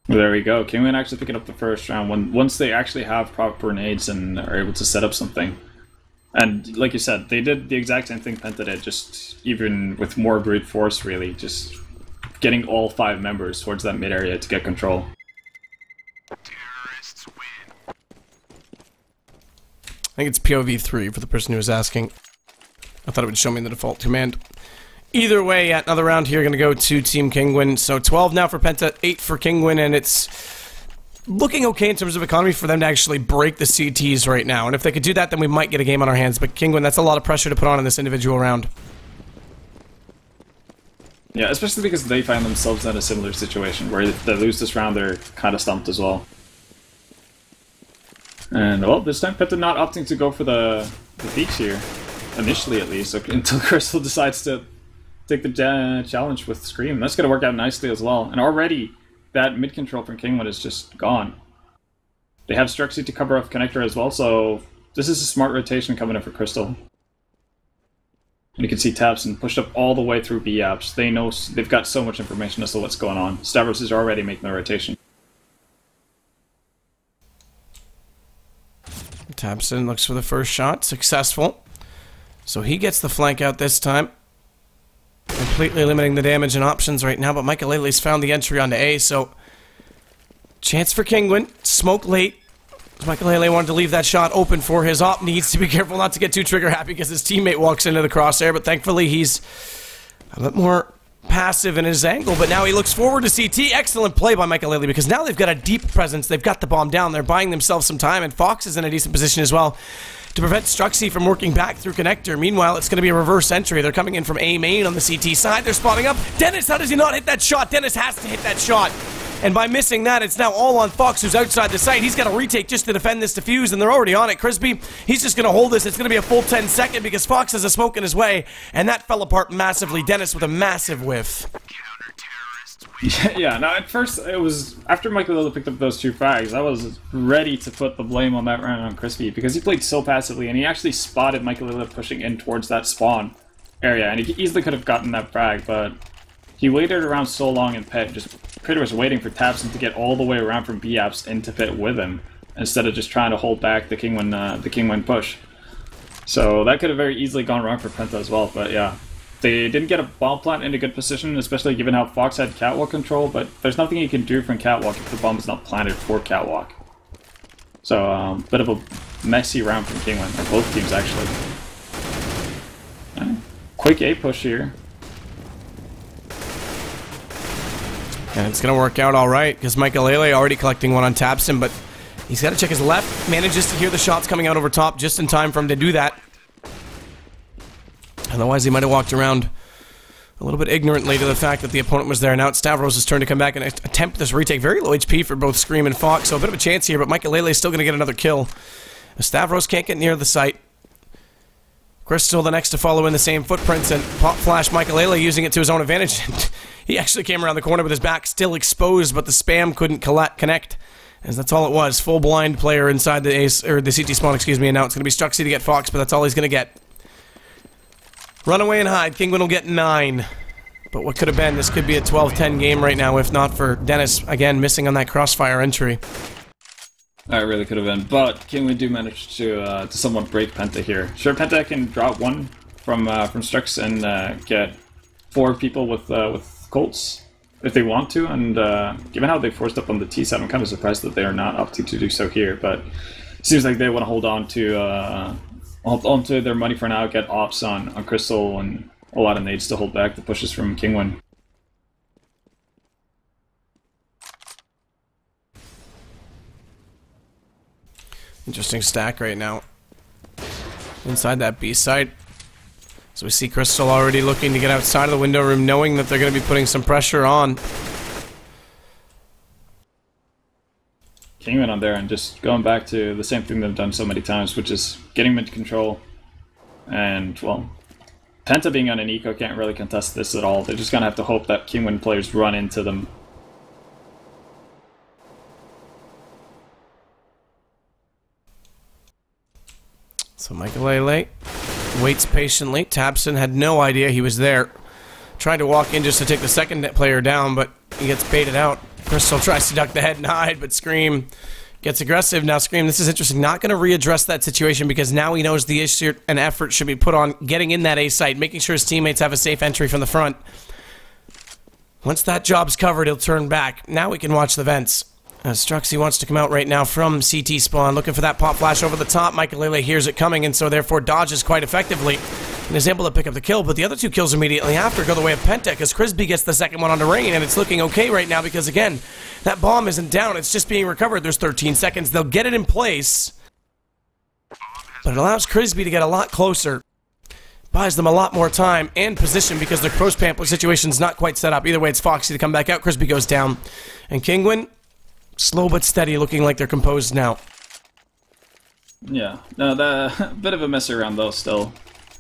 There we go. Kinguin actually picking up the first round once they actually have proper nades and are able to set up something. And like you said, they did the exact same thing Penta did, just even with more brute force, really, just getting all 5 members towards that mid area to get control. Terrorists win. I think it's POV3 for the person who was asking. I thought it would show me the default command. Either way, another round here going to go to Team Kinguin. So 12 now for Penta, 8 for Kinguin, and it's looking okay in terms of economy for them to actually break the CTs right now. And if they could do that, then we might get a game on our hands. But Kinguin, that's a lot of pressure to put on in this individual round. Yeah, especially because they find themselves in a similar situation where if they lose this round, they're kind of stumped as well. And, well, this time Penta not opting to go for the peaks here, initially at least, until Crystal decides to take the challenge with Scream. That's going to work out nicely as well. And already, that mid control from Kinguin is just gone. They have Struxy to cover off connector as well, so this is a smart rotation coming in for Crystal. And you can see Tabson pushed up all the way through B apps. They know they've got so much information as to what's going on. Stavros is already making the rotation. Tabson looks for the first shot, successful. So he gets the flank out this time. Completely limiting the damage and options right now, but Michaelele's found the entry onto A, so chance for Kinguin. Smoke late. Michaelele wanted to leave that shot open for his op. Needs to be careful not to get too trigger happy because his teammate walks into the crosshair, but thankfully he's a bit more passive in his angle, but now he looks forward to CT. Excellent play by Michaelele because now they've got a deep presence. They've got the bomb down. They're buying themselves some time, and Fox is in a decent position as well to prevent Struxy from working back through connector. Meanwhile, it's going to be a reverse entry. They're coming in from A main on the CT side. They're spotting up. Dennis, how does he not hit that shot? Dennis has to hit that shot. And by missing that, it's now all on Fox, who's outside the site. He's got to retake just to defend this defuse, and they're already on it. Crispy, he's just going to hold this. It's going to be a full 10 second because Fox has a smoke in his way, and that fell apart massively. Dennis with a massive whiff. Yeah, now at first, it was after Michaelele picked up those two frags, I was ready to put the blame on that round on Crispy because he played so passively, and he actually spotted Michaelele pushing in towards that spawn area, and he easily could have gotten that frag, but he waited around so long in pit, just pretty much waiting for Tabson to get all the way around from B-apps into pit with him, instead of just trying to hold back the Kinguin push. So that could have very easily gone wrong for Penta as well, but yeah. They didn't get a bomb plant in a good position, especially given how Fox had catwalk control, but there's nothing you can do from catwalk if the bomb is not planted for catwalk. So, bit of a messy round from Kinguin, or both teams actually. Quick A push here. And it's going to work out all right, because Michaelele already collecting one on Tabson, but he's got to check his left. Manages to hear the shots coming out over top just in time for him to do that. Otherwise, he might have walked around a little bit ignorantly to the fact that the opponent was there. Now it's Stavros' turn to come back and attempt this retake. Very low HP for both Scream and Fox, so a bit of a chance here, but Michaelele is still going to get another kill. Stavros can't get near the site. Crystal the next to follow in the same footprints, and pop flash Michaelele using it to his own advantage. He actually came around the corner with his back still exposed, but the spam couldn't connect. As that's all it was. Full blind player inside the ace, or the CT spawn, excuse me, and now it's going to be Struxy to get Fox, but that's all he's going to get. Run away and hide. Kinguin will get 9. But what could have been, this could be a 12-10 game right now, if not for Dennis, again, missing on that crossfire entry. That really could have been, but Kinguin do manage to somewhat break Penta here. Sure, Penta can drop one from Strux and get 4 people with Colts if they want to, and given how they forced up on the T side, I'm kind of surprised that they are not up to do so here, but it seems like they want to hold on to their money for now, get ops on Crystal, and a lot of nades to hold back the pushes from Kinguin. Interesting stack right now. Inside that B site. So we see Crystal already looking to get outside of the window room, knowing that they're going to be putting some pressure on. Kinguin on there and just going back to the same thing they've done so many times, which is getting mid control. And, well, Penta being on an eco can't really contest this at all. They're just going to have to hope that Kinguin players run into them. So Michaelele waits patiently. Tabson had no idea he was there. Tried to walk in just to take the second player down, but he gets baited out. Crystal tries to duck the head and hide, but Scream gets aggressive. Now Scream, this is interesting, not going to readdress that situation because now he knows the issue and effort should be put on getting in that A site, making sure his teammates have a safe entry from the front. Once that job's covered, he'll turn back. Now we can watch the vents. Struxy wants to come out right now from CT spawn, looking for that pop flash over the top. Michaelele hears it coming, and so therefore dodges quite effectively and is able to pick up the kill, but the other 2 kills immediately after go the way of Penta, because Crispy gets the second one on the ring, and it's looking okay right now because, again, that bomb isn't down. It's just being recovered. There's 13 seconds. They'll get it in place, but it allows Crispy to get a lot closer. Buys them a lot more time and position because their post-pamper situation's not quite set up. Either way, it's Foxy to come back out. Crispy goes down. And Kinguin, slow but steady, looking like they're composed now. Yeah, no, the bit of a mess around though still.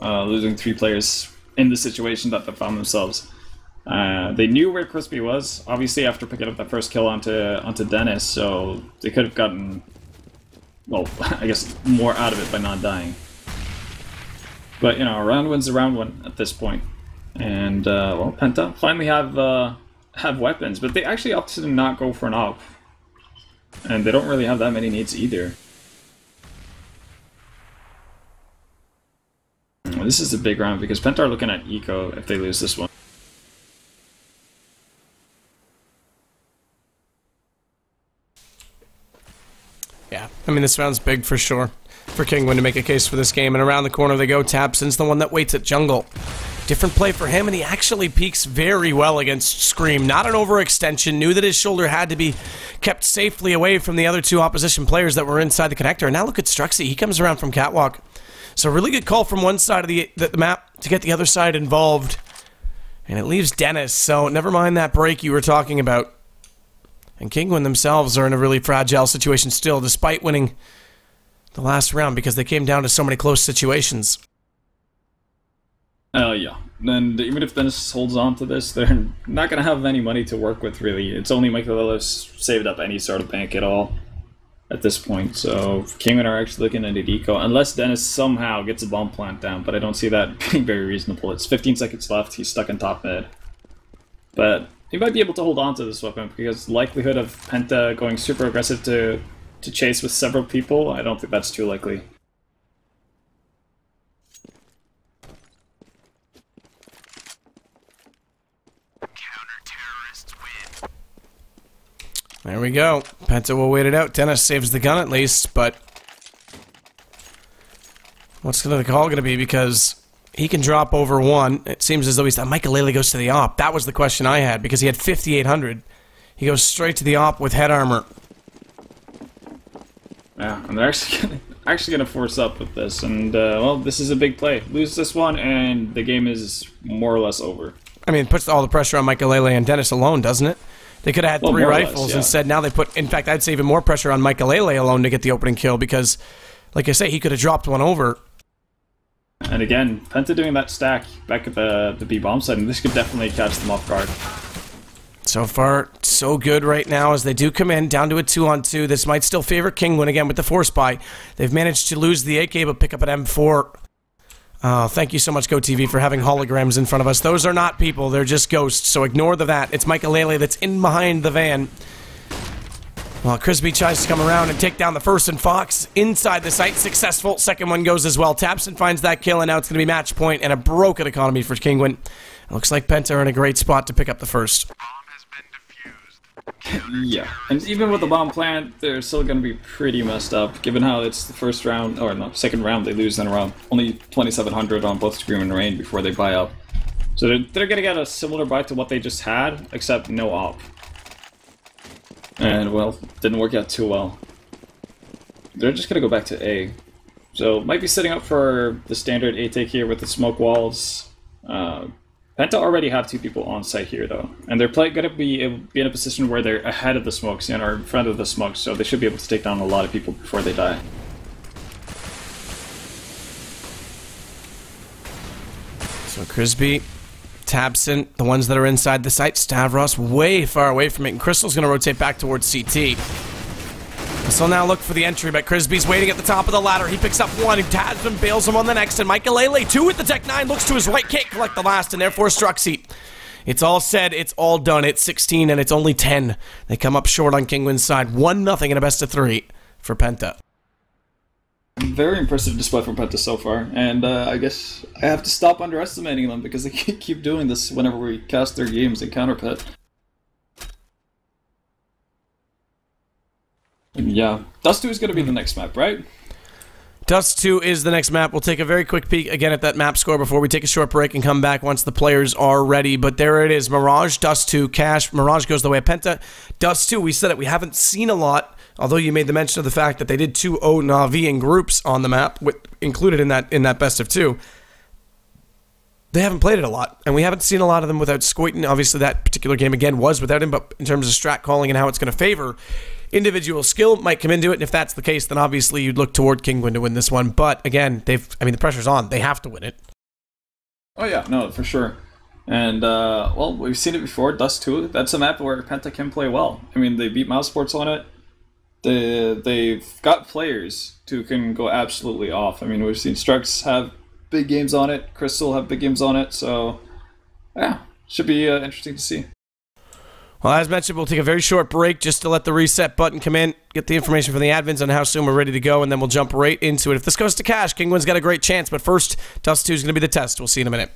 Losing 3 players in the situation that they found themselves. They knew where Crispy was, obviously, after picking up that first kill onto Dennis, so they could have gotten, well, I guess, more out of it by not dying. But, you know, a round win's a round win at this point. And, well, Penta finally have weapons, but they actually opted to not go for an op. And they don't really have that many needs either. This is a big round because Penta are looking at eco if they lose this one. Yeah, I mean, this round's big for sure for Kinguin to make a case for this game. And around the corner they go. Tabson's the one that waits at jungle. Different play for him, and he actually peaks very well against Scream. Not an overextension. Knew that his shoulder had to be kept safely away from the other two opposition players that were inside the connector. And now look at Struxy. He comes around from Catwalk. So really good call from one side of the map to get the other side involved. And it leaves Dennis. So never mind that break you were talking about. And Kinguin themselves are in a really fragile situation still, despite winning the last round, because they came down to so many close situations. Yeah. And even if Dennis holds on to this, they're not going to have any money to work with, really. It's only Michaelis saved up any sort of bank at all at this point. So Kinguin are actually looking at an eco, unless Dennis somehow gets a bomb plant down, but I don't see that being very reasonable. It's 15 seconds left. He's stuck in top mid. But he might be able to hold on to this weapon, because the likelihood of Penta going super aggressive to chase with several people, I don't think that's too likely. There we go. Penta will wait it out. Dennis saves the gun at least, but what's the call going to be? Because he can drop over one. It seems as though he's... Michael goes to the op. That was the question I had, because he had 5,800. He goes straight to the op with head armor. Yeah, and they're actually going to force up with this. And, well, this is a big play. Lose this one, and the game is more or less over. I mean, it puts all the pressure on Michael and Dennis alone, doesn't it? They could have had three rifles less, yeah. Instead. Now they put... In fact, I'd say even more pressure on Michael alone to get the opening kill, because, like I say, he could have dropped one over. And again, Penta doing that stack back at the B bomb site, and this could definitely catch them off guard. So far, so good right now as they do come in down to a 2-on-2. This might still favor Kinguin again with the force buy. They've managed to lose the AK but pick up an M4. Thank you so much, GoTV, for having holograms in front of us. Those are not people, they're just ghosts, so ignore that. It's Michael that's in behind the van. Well, Crispy tries to come around and take down the first, and Fox inside the site, successful. Second one goes as well. Tabson finds that kill, and now it's going to be match point and a broken economy for Kinguin. It looks like Penta are in a great spot to pick up the first. Yeah, and even with the bomb plant, they're still going to be pretty messed up, given how it's the first round, or no, second round they lose in a round. Only 2,700 on both Scream and Rain before they buy up. So they're going to get a similar buy to what they just had, except no op. And, well, didn't work out too well. They're just going to go back to A. So, might be setting up for the standard A take here with the smoke walls. Penta already have two people on site here, though. And they're going to be in a position where they're ahead of the smokes, and are in front of the smokes, so they should be able to take down a lot of people before they die. So, Crispy, Tabson, the ones that are inside the site. Stavros way far away from it, and Crystal's going to rotate back towards CT. So now look for the entry, but Crispy's waiting at the top of the ladder. He picks up one, and Tabson bails him on the next, and Michael two with the Tech 9, looks to his right, can't collect the last, and therefore Struxy. It's all said, it's all done. It's 16, and it's only 10. They come up short on Kinguin's side. 1-0 in a best-of-3 for Penta. Very impressive display from Penta so far, and I guess I have to stop underestimating them, because they keep doing this whenever we cast their games in CounterPit. Yeah, Dust 2 is going to be the next map, right? Dust 2 is the next map. We'll take a very quick peek again at that map score before we take a short break and come back once the players are ready. But there it is, Mirage, Dust 2, Cash. Mirage goes the way of Penta. Dust 2, we said it, we haven't seen a lot, although you made the mention of the fact that they did 2-0 Na'Vi in groups on the map, included in that best of 2. They haven't played it a lot, and we haven't seen a lot of them without Scoyton. Obviously, that particular game, again, was without him, but in terms of strat calling and how it's going to favor individual skill might come into it, and if that's the case, then obviously you'd look toward Kinguin to win this one. But again, the pressure's on. They have to win it. Oh yeah, no, for sure. And, well, we've seen it before, Dust 2. That's a map where Penta can play well. I mean, they beat Mouse Sports on it. They've got players who can go absolutely off. I mean, we've seen Strux have big games on it, Crystal have big games on it, so, yeah, should be interesting to see. Well, as mentioned, we'll take a very short break just to let the reset button come in, get the information from the admins on how soon we're ready to go, and then we'll jump right into it. If this goes to cash, Kinguin's got a great chance, but first, Dust 2 is going to be the test. We'll see you in a minute.